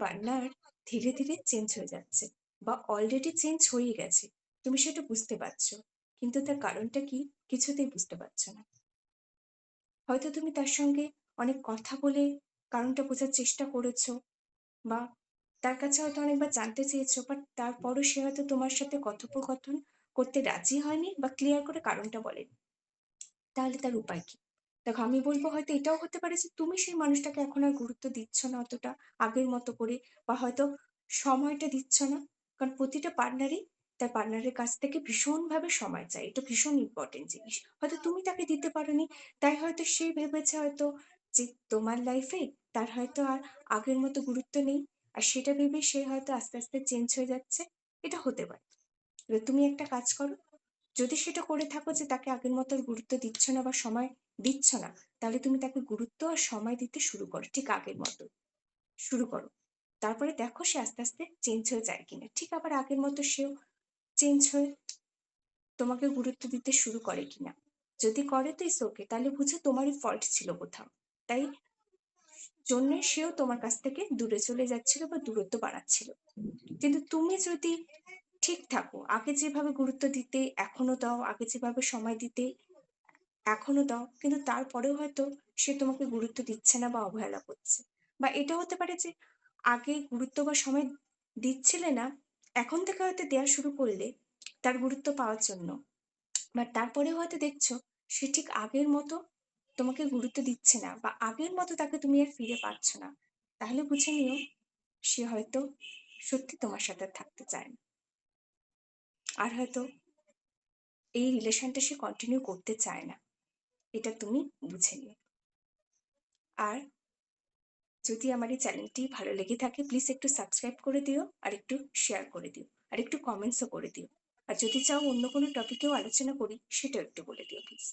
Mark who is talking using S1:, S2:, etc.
S1: Partner ধীরে ধীরে change হয়ে যাচ্ছে বা অলরেডি চেঞ্জ হয়ে গেছে, তুমি সেটা বুঝতে পারছো, কিন্তু তার কারণটা কি কিছুতেই বুঝতে পারছো না। হয়তো তুমি তার সঙ্গে অনেক কথা বলে কারণটা বোঝার চেষ্টা করেছো, বা তার কাছে হয়তো অনেকবার জানতে চেয়েছো, বাট তারপরও সে হয়তো তোমার সাথে কথোপকথন করতে রাজি হয়নি বা ক্লিয়ার করে কারণটা বলেনি। তাহলে তার উপায় কি? দেখো, আমি বলব হয়তো এটাও হতে পারে যে তুমি সেই মানুষটাকে এখন আর গুরুত্ব দিচ্ছ না অতটা আগের মতো করে, বা হয়তো সময়টা দিচ্ছ না। কারণ প্রতিটা পার্টনারই তার পার্টনারের কাছ থেকে ভীষণভাবে সময় চায়। এটা ভীষণ ইম্পোর্টেন্ট জিনিস। হয়তো তুমি তাকে দিতে পারোনি, তাই হয়তো সে ভেবেছে হয়তো যে তোমার লাইফে তার হয়তো আর আগের মতো গুরুত্ব নেই। আর সেটা ভেবে সে হয়তো আস্তে, আস্তে চেঞ্জ হয়ে যাচ্ছে। এটা হতে পারে। এবার তুমি একটা কাজ করো, যদি সেটা করে থাকো যে তাকে আগের মতো আর গুরুত্ব দিচ্ছ না বা সময় দিচ্ছ না, তাহলে তুমি তাকে গুরুত্ব আর সময় দিতে শুরু করো, ঠিক আগের মতো শুরু করো। তারপরে দেখো সে আস্তে আস্তে চেঞ্জ হয়ে যায় কিনা, ঠিক আবার আগের মতো সেও চেঞ্জ হয়ে তোমাকে গুরুত্ব দিতে শুরু করে কিনা। যদি করে তো ইস ওকে, তাহলে বুঝো তোমারই ফল্ট ছিল কোথাও, তাই জন্য সেও তোমার কাছ থেকে দূরে চলে যাচ্ছিল বা দূরত্ব বাড়াচ্ছিল। কিন্তু তুমি যদি ঠিক থাকো, আগে যেভাবে গুরুত্ব দিতে এখনো দাও, আগে যেভাবে সময় দিতে এখনো দাও, কিন্তু তারপরেও হয়তো সে তোমাকে গুরুত্ব দিচ্ছে না বা অবহেলা করছে। বা এটা হতে পারে যে আগে গুরুত্ব বা সময় দিচ্ছিলে না, এখন থেকে হয়তো দেওয়া শুরু করলে তার গুরুত্ব পাওয়ার জন্য। বাট তারপরেও হয়তো দেখছো সে ঠিক আগের মতো তোমাকে গুরুত্ব দিচ্ছে না বা আগের মতো তাকে তুমি আর ফিরে পাচ্ছ না। তাহলে বুঝে নিও সে হয়তো সত্যি তোমার সাথে আর থাকতে চায় না। আর হয়তো এই রিলেশনটা সে কন্টিনিউ করতে চায় না। এটা তুমি বুঝে নিও। আর যদি আমার এই চ্যানেলটি ভালো লেগে থাকে, প্লিজ একটু সাবস্ক্রাইব করে দিও, আর একটু শেয়ার করে দিও, আর একটু কমেন্টসও করে দিও। আর যদি চাও অন্য কোনো টপিকেও আলোচনা করি, সেটাও একটু বলে দিও প্লিজ।